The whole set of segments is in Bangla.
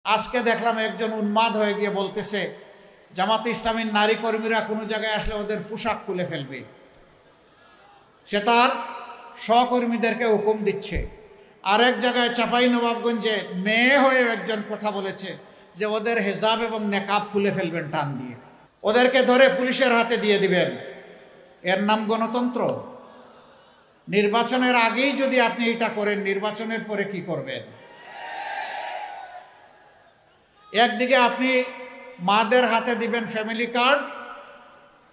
আজকে দেখলাম একজন উন্মাদ হয়ে গিয়ে বলতেছে জামাতে ইসলামীর নারী কর্মীরা কোনো জায়গায় আসলে ওদের পোশাক খুলে ফেলবে। সে তার সহকর্মীদেরকে হুকুম দিচ্ছে। আরেক জায়গায় চাঁপাইনবাবগঞ্জে মেয়ে হয়ে একজন কথা বলেছে যে ওদের হেজাব এবং নেকাব খুলে ফেলবেন টান দিয়ে, ওদেরকে ধরে পুলিশের হাতে দিয়ে দিবেন। এর নাম গণতন্ত্র? নির্বাচনের আগেই যদি আপনি এটা করেন, নির্বাচনের পরে কি করবেন? একদিকে আপনি মাদের হাতে দিবেন ফ্যামিলি কার্ড,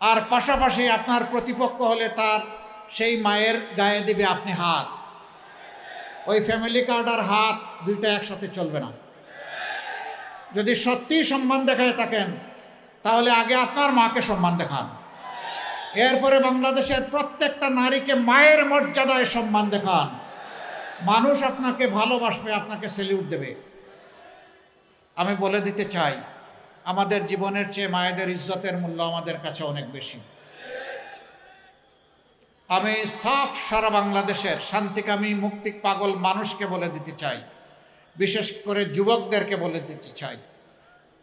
আর পাশাপাশি আপনার প্রতিপক্ষ হলে তার সেই মায়ের গায়ে দিবে আপনি হাত। ওই ফ্যামিলি কার্ড আর হাত দুইটা একসাথে চলবে না। যদি সত্যিই সম্মান দেখায় থাকেন তাহলে আগে আপনার মাকে সম্মান দেখান, এরপরে বাংলাদেশের প্রত্যেকটা নারীকে মায়ের মর্যাদায় সম্মান দেখান। মানুষ আপনাকে ভালোবাসবে, আপনাকে স্যালিউট দেবে। আমি বলে দিতে চাই, আমাদের জীবনের চেয়ে মায়েদের ইজ্জতের মূল্য আমাদের কাছে অনেক বেশি। আমি সাফ সারা বাংলাদেশের শান্তিকামী মুক্তি পাগল মানুষকে বলে দিতে চাই, বিশেষ করে যুবকদেরকে বলে দিতে চাই,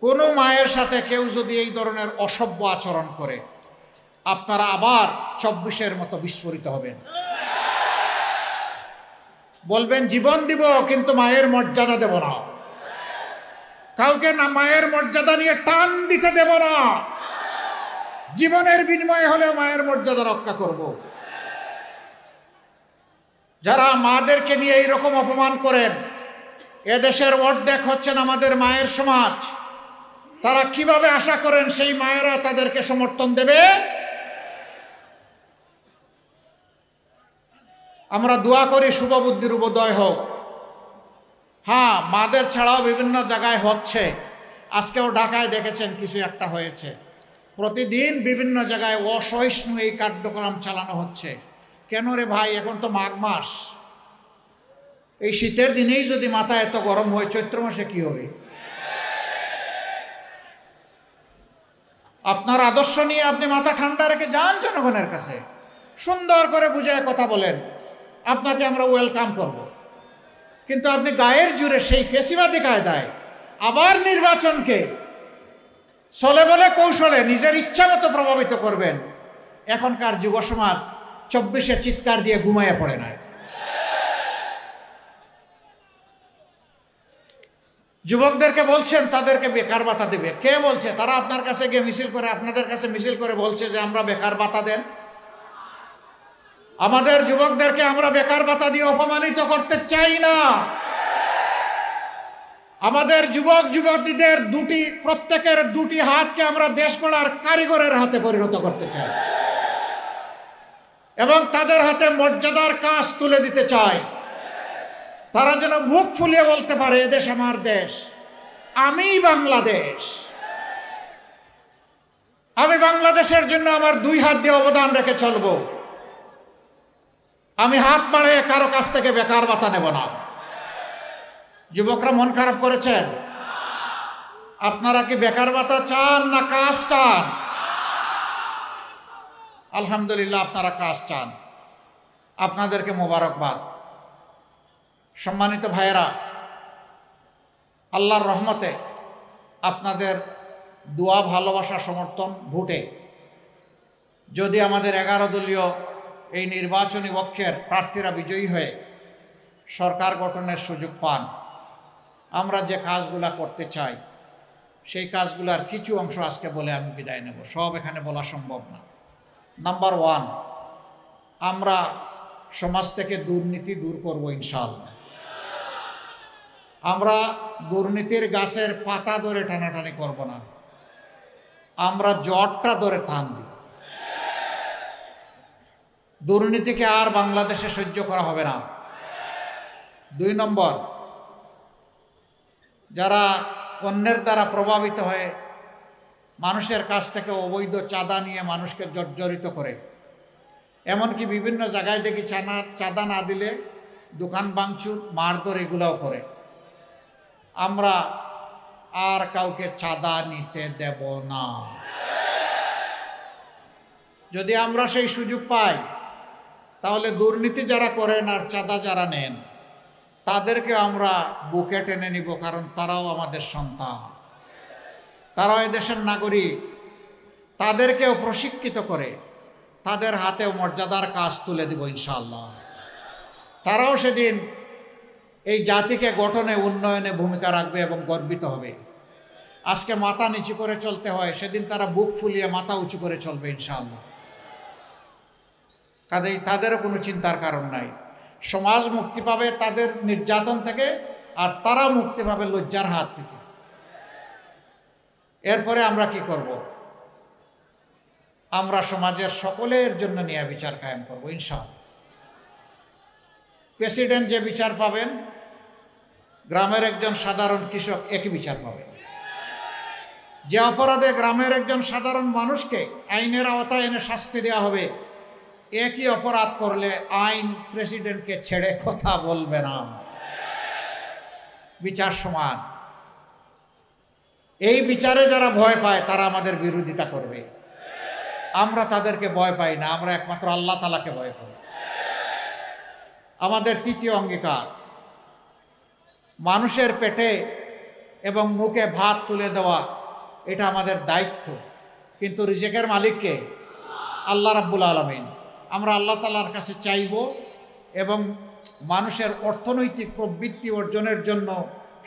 কোনো মায়ের সাথে কেউ যদি এই ধরনের অসভ্য আচরণ করে, আপনারা আবার 24-এর মতো বিস্ফোরিত হবেন। বলবেন জীবন দিব কিন্তু মায়ের মর্যাদা দেব না, কাউকে না মায়ের মর্যাদা নিয়ে টান দিতে দেব না। জীবনের বিনিময়ে হলেও মায়ের মর্যাদা রক্ষা করব। যারা মাদেরকে নিয়ে এইরকম অপমান করেন, এদেশের অর্ধেক হচ্ছেন আমাদের মায়ের সমাজ। তারা কিভাবে আশা করেন সেই মায়েরা তাদেরকে সমর্থন দেবে? আমরা দোয়া করি শুভবুদ্ধির উদয় হোক। হ্যাঁ, মাদের ছাড়াও বিভিন্ন জায়গায় হচ্ছে। আজকেও ঢাকায় দেখেছেন কিছু একটা হয়েছে। প্রতিদিন বিভিন্ন জায়গায় অসহিষ্ণু এই কার্যক্রম চালানো হচ্ছে। কেন রে ভাই, এখন তো মাঘ মাস। এই শীতের দিনেই যদি মাথা এত গরম হয়, চৈত্র মাসে কি হবে? আপনার আদর্শ নিয়ে আপনি মাথা ঠান্ডা রেখে যান জনগণের কাছে, সুন্দর করে বুঝায় কথা বলেন, আপনাকে আমরা ওয়েলকাম করব। কিন্তু আপনি গায়ের জুড়ে সেই ফেসিবাদী কায়দায় আবার নির্বাচনকে চলে বলে কৌশলে নিজের ইচ্ছা মতো প্রভাবিত করবেন। এখনকার যুব সমাজ 24-এ চিৎকার দিয়ে ঘুমাইয়া পড়ে নাই। যুবকদেরকে বলছেন তাদেরকে বেকার ভাতা দেবে, কে বলছে? তারা আপনার কাছে গিয়ে মিছিল করে, আপনাদের কাছে মিছিল করে বলছে যে আমরা বেকার ভাতা দেন। আমাদের যুবকদেরকে আমরা বেকার ভাতা দিয়ে অপমানিত করতে চাই না। আমাদের যুবক যুবতীদের প্রত্যেকের দুটি হাতকে আমরা দেশ গড়ার কারিগরের হাতে পরিণত করতে চাই এবং তাদের হাতে মর্যাদার কাজ তুলে দিতে চাই। তারা যেন মুখ ফুলিয়ে বলতে পারে, এদেশ আমার দেশ, আমি বাংলাদেশ। আমি বাংলাদেশের জন্য আমার 2 হাত দিয়ে অবদান রেখে চলব। আমি হাত বাড়িয়ে কারো কাছ থেকে বেকার ভাতা নেব না। যুবকরা মন খারাপ করেছেন? আপনারা কি বেকার ভাতা চান না কাজ চান? আলহামদুলিল্লাহ, আপনারা কাজ চান, আপনাদেরকে মোবারকবাদ। সম্মানিত ভাইয়েরা, আল্লাহর রহমতে আপনাদের দোয়া, ভালোবাসা, সমর্থন, ভোটে যদি আমাদের 11 দলীয় এই নির্বাচনী পক্ষের প্রার্থীরা বিজয়ী হয়ে সরকার গঠনের সুযোগ পান, আমরা যে কাজগুলা করতে চাই সেই কাজগুলার কিছু অংশ আজকে বলে আমি বিদায় নেব। সব এখানে বলা সম্ভব না। নাম্বার 1, আমরা সমাজ থেকে দুর্নীতি দূর করব ইনশাআল্লাহ। আমরা দুর্নীতির গাছের পাতা ধরে টানাটানি করব না, আমরা জটটা ধরে টানব। দুর্নীতিকে আর বাংলাদেশে সহ্য করা হবে না। 2 নম্বর, যারা অন্যের দ্বারা প্রভাবিত হয়ে মানুষের কাছ থেকে অবৈধ চাঁদা নিয়ে মানুষকে জর্জরিত করে, এমনকি বিভিন্ন জায়গায় দেখি চাঁদা না দিলে দোকান ভাঙচুর, মারধর এগুলাও করে, আমরা আর কাউকে চাঁদা নিতে দেব না। যদি আমরা সেই সুযোগ পাই তাহলে দুর্নীতি যারা করেন আর চাঁদা যারা নেন তাদেরকে আমরা বুকে টেনে নিব, কারণ তারাও আমাদের সন্তান, তারাও এদেশের নাগরিক। তাদেরকেও প্রশিক্ষিত করে তাদের হাতেও মর্যাদার কাজ তুলে দিব ইনশাআল্লাহ। তারাও সেদিন এই জাতিকে গঠনে উন্নয়নে ভূমিকা রাখবে এবং গর্বিত হবে। আজকে মাথা নিচু করে চলতে হয়, সেদিন তারা বুক ফুলিয়ে মাথা উঁচু করে চলবে ইনশাআল্লাহ। কাজেই তাদেরও কোনো চিন্তার কারণ নাই। সমাজ মুক্তি পাবে তাদের নির্যাতন থেকে, আর তারা মুক্তি পাবে লজ্জার হাত থেকে। এরপরে আমরা কি করব? আমরা সমাজের সকলের জন্য ন্যায় বিচার কায়েম করবো ইনশাআল্লাহ। প্রেসিডেন্ট যে বিচার পাবেন, গ্রামের একজন সাধারণ কৃষক একই বিচার পাবেন। যে অপরাধে গ্রামের একজন সাধারণ মানুষকে আইনের আওতায় এনে শাস্তি দেওয়া হবে, একই অপরাধ করলে আইন প্রেসিডেন্টকে ছেড়ে কথা বলবে না। বিচার সমান। এই বিচারে যারা ভয় পায় তারা আমাদের বিরোধিতা করবে। আমরা তাদেরকে ভয় পাই না, আমরা একমাত্র আল্লাহ তাআলাকে ভয় করি। আমাদের তৃতীয় অঙ্গীকার, মানুষের পেটে এবং মুখে ভাত তুলে দেওয়া, এটা আমাদের দায়িত্ব। কিন্তু রিজিকের মালিককে আল্লাহ রাব্বুল আলামিন। আমরা আল্লাহ তাআলার কাছে চাইব এবং মানুষের অর্থনৈতিক প্রবৃত্তি অর্জনের জন্য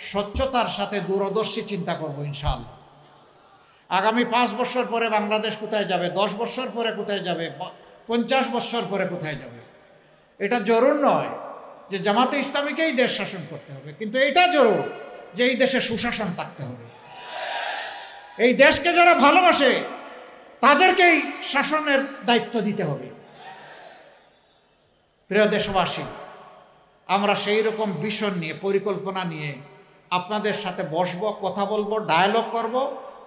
স্বচ্ছতার সাথে দূরদর্শী চিন্তা করব ইনশাআল্লাহ। আগামী 5 বছর পরে বাংলাদেশ কোথায় যাবে, 10 বছর পরে কোথায় যাবে, 50 বছর পরে কোথায় যাবে, এটা জরুর নয় যে জামাতে ইসলামীকেই দেশ শাসন করতে হবে, কিন্তু এটা জরুর যে এই দেশে সুশাসন থাকতে হবে। এই দেশকে যারা ভালোবাসে তাদেরকেই শাসনের দায়িত্ব দিতে হবে। প্রিয় দেশবাসী, আমরা সেই রকম ভিশন নিয়ে, পরিকল্পনা নিয়ে আপনাদের সাথে বসবো, কথা বলবো, ডায়ালগ করব,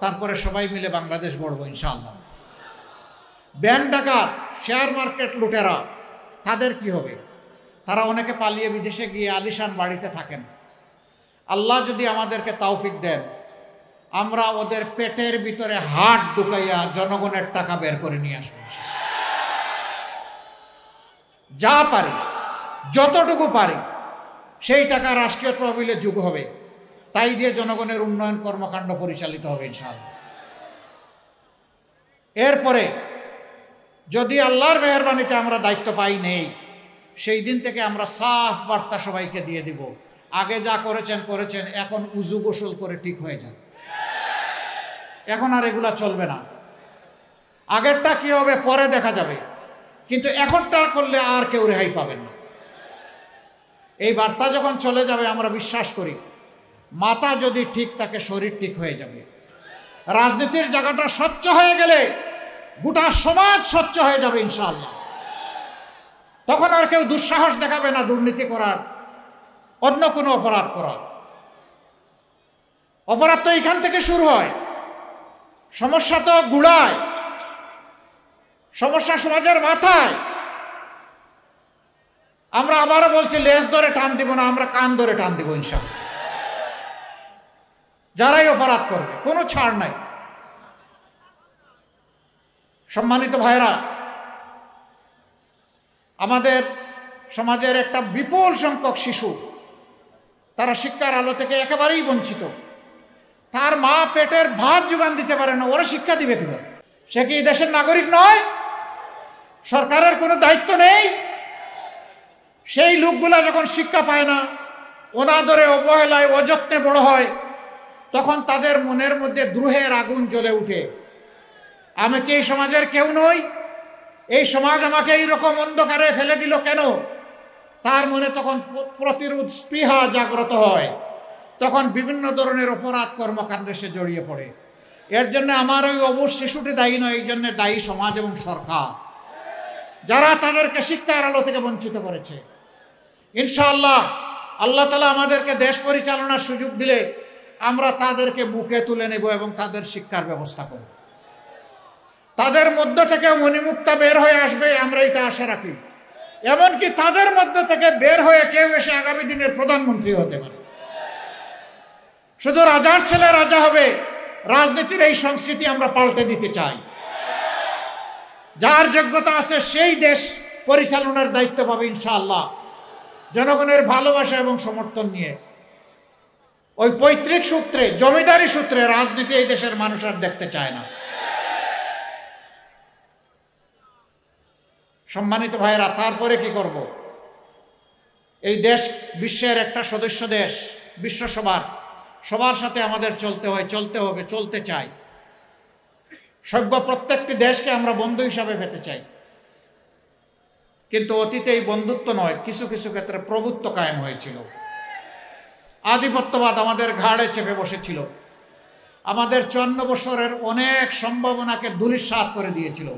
তারপরে সবাই মিলে বাংলাদেশ গড়ব ইনশাআল্লাহ। ব্যাংক ডাকাত, শেয়ার মার্কেট লুটেরা, তাদের কি হবে? তারা অনেকে পালিয়ে বিদেশে গিয়ে আলিশান বাড়িতে থাকেন। আল্লাহ যদি আমাদেরকে তৌফিক দেন, আমরা ওদের পেটের ভিতরে হাত ঢুকাইয়া জনগণের টাকা বের করে নিয়ে আসবো। যা পারি, যতটুকু পারি, সেই টাকা রাষ্ট্রীয় তহবিলে যোগ হবে, তাই দিয়ে জনগণের উন্নয়ন কর্মকাণ্ড পরিচালিত হবে ইনশাআল্লাহ। এরপরে যদি আল্লাহর মেহেরবানিতে আমরা দায়িত্ব পাই নেই, সেই দিন থেকে আমরা সাফ বার্তা সবাইকে দিয়ে দিব, আগে যা করেছেন করেছেন, এখন উজু গোসল করে ঠিক হয়ে যান। এখন আর এগুলা চলবে না। আগেরটা কি হবে পরে দেখা যাবে, কিন্তু এখনটা করলে আর কেউ রেহাই পাবেন না। এই বার্তা যখন চলে যাবে, আমরা বিশ্বাস করি মাথা যদি ঠিক থাকে শরীর ঠিক হয়ে যাবে। রাজনীতির জায়গাটা স্বচ্ছ হয়ে গেলে গোটা সমাজ স্বচ্ছ হয়ে যাবে ইনশাআল্লাহ। তখন আর কেউ দুঃসাহস দেখাবে না দুর্নীতি করার, অন্য কোনো অপরাধ করার। অপরাধ তো এখান থেকে শুরু হয়, সমস্যা তো গুড়ায়, সমস্যা সমাজের মাথায়। আমরা আবারও বলছি, লেজ ধরে টান দিব না, আমরা কান ধরে টান দিব ইনশাআল্লাহ। যারাই অপরাধ করবে কোনো ছাড় নাই। সম্মানিত ভাইরা, আমাদের সমাজের একটা বিপুল সংখ্যক শিশু, তারা শিক্ষার আলো থেকে একেবারেই বঞ্চিত। তার মা পেটের ভাত যোগান দিতে পারে না, ওরা শিক্ষা দিবে কিভাবে? সে কি দেশের নাগরিক নয়? সরকারের কোনো দায়িত্ব নেই? সেই লোকগুলা যখন শিক্ষা পায় না, অনাদরে, অবহেলায়, অযত্নে বড় হয়, তখন তাদের মনের মধ্যে দ্রোহের আগুন জ্বলে উঠে। আমি কি এই সমাজের কেউ নই? এই সমাজ আমাকে এইরকম অন্ধকারে ফেলে দিল কেন? তার মনে তখন প্রতিরোধ স্পৃহা জাগ্রত হয়, তখন বিভিন্ন ধরনের অপরাধ কর্মকাণ্ডে সে জড়িয়ে পড়ে। এর জন্য আমার ওই অবুঝ শিশুটি দায়ী নয়, এই জন্য দায়ী সমাজ এবং সরকার, যারা তাদেরকে শিক্ষার আলো থেকে বঞ্চিত করেছে। ইনশাআল্লাহ আল্লাহ তাআলা আমাদেরকে দেশ পরিচালনার সুযোগ দিলে আমরা তাদেরকে বুকে তুলে নেব এবং তাদের শিক্ষার ব্যবস্থা করব। তাদের মধ্য থেকে মণিমুক্তা বের হয়ে আসবে, আমরা এটা আশা রাখি। এমনকি তাদের মধ্য থেকে বের হয়ে কেউ এসে আগামী দিনের প্রধানমন্ত্রী হতে পারে। শুধু রাজার ছেলে রাজা হবে, রাজনীতির এই সংস্কৃতি আমরা পাল্টে দিতে চাই। যার যোগ্যতা আছে সেই দেশ পরিচালনার দায়িত্ব পাবে ইনশাআল্লাহ। জনগণের ভালোবাসা এবং সমর্থন নিয়ে। ওই পৈতৃক সূত্রে, জমিদারি সূত্রে রাজনীতি এই দেশের মানুষ আর দেখতে চায় না। সম্মানিত ভাইয়েরা, তারপরে কি করব? এই দেশ বিশ্বের একটা সদস্য দেশ, বিশ্বসভার, সবার সাথে আমাদের চলতে হয়, চলতে হবে, চলতে চাই। সভ্য প্রত্যেকটি দেশকে আমরা বন্ধু হিসাবে পেতে চাই, কিন্তু অতীতে এই বন্ধুত্ব নয়, কিছু কিছু ক্ষেত্রে প্রভুত্ব কায়েম হয়েছিল। আধিপত্যবাদ আমাদের ঘাড়ে চেপে বসেছিল, আমাদের 54 বছরের অনেক সম্ভাবনাকে ধূলিসাৎ করে দিয়েছিল।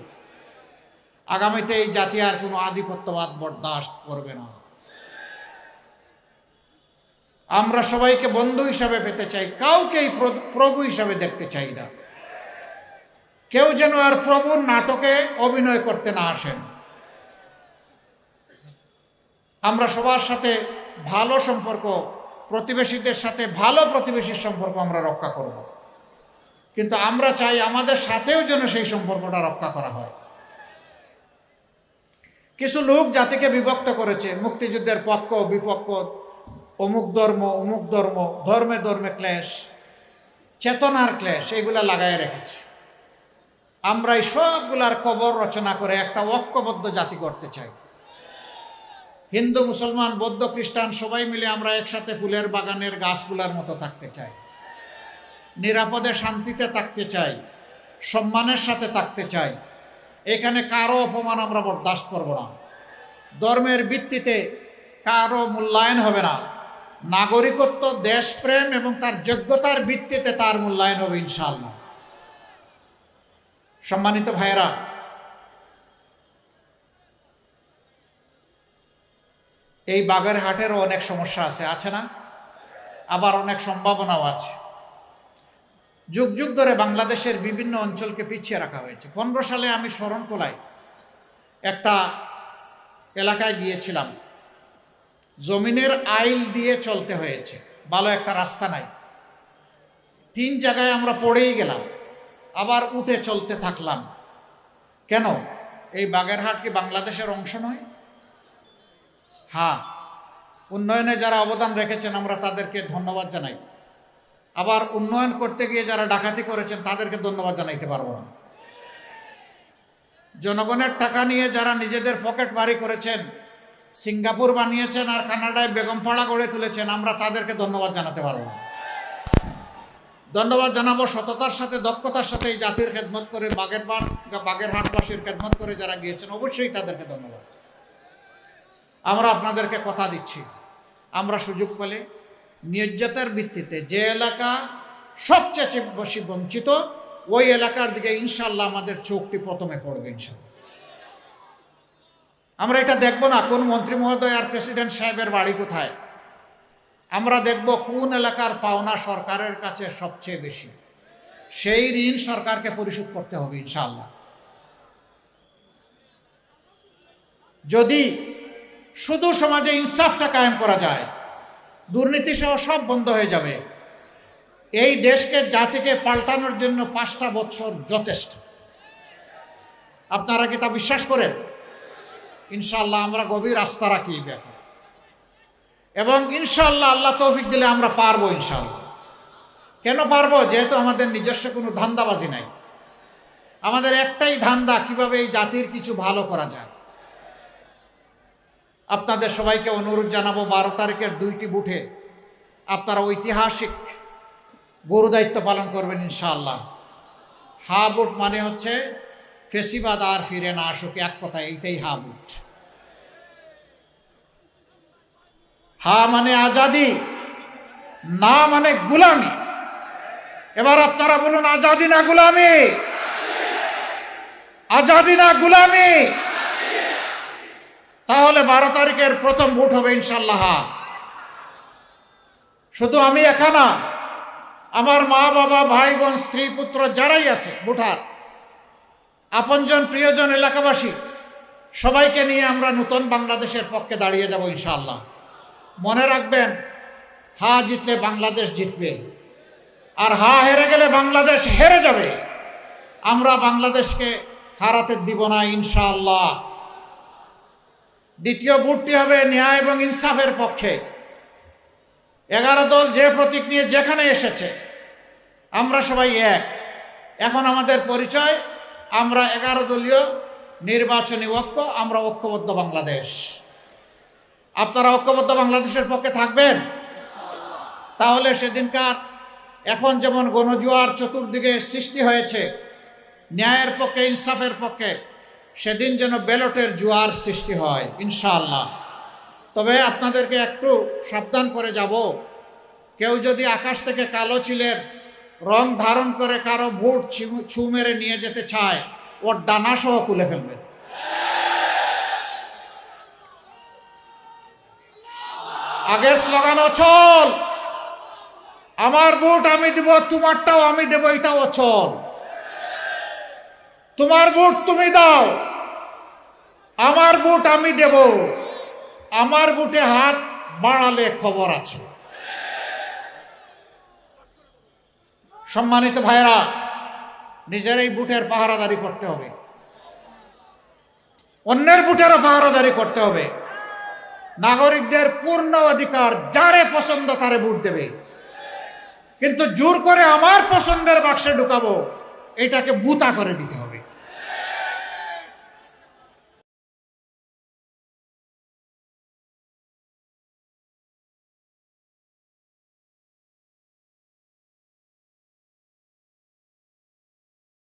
আগামীতে এই জাতি আর কোনো আধিপত্যবাদ বরদাস্ত করবে না। আমরা সবাইকে বন্ধু হিসাবে পেতে চাই, কাউকেই প্রভু হিসাবে দেখতে চাই না। কেউ যেন আর প্রভুর নাটকে অভিনয় করতে না আসেন। আমরা সবার সাথে ভালো সম্পর্ক, প্রতিবেশীদের সাথে ভালো প্রতিবেশীর সম্পর্ক আমরা রক্ষা করব, কিন্তু আমরা চাই আমাদের সাথেও যেন সেই সম্পর্কটা রক্ষা করা হয়। কিছু লোক জাতিকে বিভক্ত করেছে, মুক্তিযুদ্ধের পক্ষ বিপক্ষ, অমুক ধর্ম অমুক ধর্ম, ধর্মে ধর্মে ক্লেশ, চেতনার ক্লেশ, এগুলা লাগাই রেখেছে। আমরা এই সবগুলার কবর রচনা করে একটা ঐক্যবদ্ধ জাতি করতে চাই। হিন্দু, মুসলমান, বৌদ্ধ, খ্রিস্টান সবাই মিলে আমরা একসাথে ফুলের বাগানের গাছগুলার মতো থাকতে চাই, নিরাপদে শান্তিতে থাকতে চাই, সম্মানের সাথে থাকতে চাই। এখানে কারো অপমান আমরা বরদাস্ত করব না। ধর্মের ভিত্তিতে কারো মূল্যায়ন হবে না। নাগরিকত্ব, দেশপ্রেম এবং তার যোগ্যতার ভিত্তিতে তার মূল্যায়ন হবে ইনশাআল্লাহ। সম্মানিত ভাইয়েরা, এই বাগেরহাটেরও অনেক সমস্যা আছে না? আবার অনেক সম্ভাবনাও আছে। যুগ যুগ ধরে বাংলাদেশের বিভিন্ন অঞ্চলকে পিছিয়ে রাখা হয়েছে। 15 সালে আমি শরণখোলায় একটা এলাকায় গিয়েছিলাম, জমিনের আইল দিয়ে চলতে হয়েছে, ভালো একটা রাস্তা নাই। 3 জায়গায় আমরা পড়েই গেলাম, আবার উঠে চলতে থাকলাম। কেন? এই বাগেরহাট কি বাংলাদেশের অংশ নয়? হ্যাঁ, উন্নয়নে যারা অবদান রেখেছেন আমরা তাদেরকে ধন্যবাদ জানাই। আবার উন্নয়ন করতে গিয়ে যারা ডাকাতি করেছেন তাদেরকে ধন্যবাদ জানাইতে পারবো না। জনগণের টাকা নিয়ে যারা নিজেদের পকেট বাড়ি করেছেন, সিঙ্গাপুর বানিয়েছেন আর কানাডায় বেগমপাড়া গড়ে তুলেছেন, আমরা তাদেরকে ধন্যবাদ জানাতে পারবো না। ধন্যবাদ জানাবো সততার সাথে, দক্ষতার সাথে এই জাতির খেদমত করে, বাগেরহাটবাসীর খেদমত করে যারা গিয়েছেন, অবশ্যই তাদেরকে ধন্যবাদ। আমরা আপনাদেরকে কথা দিচ্ছি, আমরা সুযোগ পেলে নির্যাতের ভিত্তিতে যে এলাকা সবচেয়ে বেশি বঞ্চিত, ওই এলাকার দিকে ইনশাল্লাহ আমাদের চোখটি প্রথমে পড়বে ইনশাল্লাহ। আমরা এটা দেখব না কোন মন্ত্রী মহোদয় আর প্রেসিডেন্ট সাহেবের বাড়ি কোথায়, আমরা দেখব কোন এলাকার পাওনা সরকারের কাছে সবচেয়ে বেশি, সেই ঋণ সরকারকে পরিশোধ করতে হবে ইনশাআল্লাহ। যদি শুধু সমাজে ইনসাফটা কায়েম করা যায়, দুর্নীতি সহ সব বন্ধ হয়ে যাবে। এই দেশকে, জাতিকে পাল্টানোর জন্য 5টা বছর যথেষ্ট। আপনারা কি তা বিশ্বাস করেন? ইনশাআল্লাহ আমরা গভীর আস্থা রাখি এই ব্যাপারে, এবং ইনশাআল্লাহ আল্লাহ তৌফিক দিলে আমরা পারবো ইনশাআল্লাহ। কেন পারবো? যেহেতু আমাদের নিজস্ব কোনো ধান্দাবাজি নাই। আমাদের একটাই ধান্দা, কিভাবে এই জাতির কিছু ভালো করা যায়। আপনাদের সবাইকে অনুরোধ জানাবো, 12 তারিখের 2টি বুথে আপনারা ঐতিহাসিক গুরু দায়িত্ব পালন করবেন ইনশাআল্লাহ। হা বুট মানে হচ্ছে ফেসিবাদ আর ফিরে না আসুক, এক কথা এইটাই হা বুট। হা মানে আজাদি, না মানে গুলামি। এবার আপনারা বলুন, আজাদি না গুলামি? আজাদি না গুলামি? তাহলে 12 তারিখের প্রথম ভোট হবে ইনশাআল্লাহ। শুধু আমি একা না, আমার মা বাবা, ভাই বোন, স্ত্রী পুত্র যারাই আছে ভোটার, আপনজন প্রিয়জন এলাকাবাসী, সবাইকে নিয়ে আমরা নতুন বাংলাদেশের পক্ষে দাঁড়িয়ে যাব ইনশাআল্লাহ। মনে রাখবেন, হা জিতলে বাংলাদেশ জিতবে, আর হা হেরে গেলে বাংলাদেশ হেরে যাবে। আমরা বাংলাদেশকে হারাতে দিব না ইনশাআল্লাহ। দ্বিতীয় ভোটটি হবে ন্যায় এবং ইনসাফের পক্ষে। 11 দল যে প্রতীক নিয়ে যেখানে এসেছে আমরা সবাই এক। এখন আমাদের পরিচয়, আমরা 11 দলীয় নির্বাচনী ঐক্য, আমরা ঐক্যবদ্ধ বাংলাদেশ। আপনারা ঐক্যবদ্ধ বাংলাদেশের পক্ষে থাকবেন? তাহলে সেদিনকার এখন যেমন গণজোয়ার চতুর্দিকে সৃষ্টি হয়েছে ন্যায়ের পক্ষে, ইনসাফের পক্ষে, সেদিন যেন ব্যালটের জোয়ার সৃষ্টি হয় ইনশাআল্লাহ। তবে আপনাদেরকে একটু সাবধান করে যাব, কেউ যদি আকাশ থেকে কালো চিলের রং ধারণ করে কারো ভোট ছু মেরে নিয়ে যেতে চায়, ওর ডানা সহ খুলে ফেলবেন। আগের স্লোগান অচল, আমার ভোট আমি দেব, তোমারটাও আমি দেব, এটা অচল। তোমার ভোট তুমি দাও, আমার ভোট আমি দেব, আমার ভোটে হাত বাড়ালে খবর আছে। সম্মানিত ভাইরা, নিজের এই ভোটের পাহারাদারি করতে হবে, অন্যের ভোটেরও পাহারাদারি করতে হবে। নাগরিকদের পূর্ণ অধিকার, যারে পছন্দ তারে ভোট দেবে, কিন্তু জোর করে আমার পছন্দের বাক্সে ঢুকাবো, এটাকে বুতা করে দিতে হবে।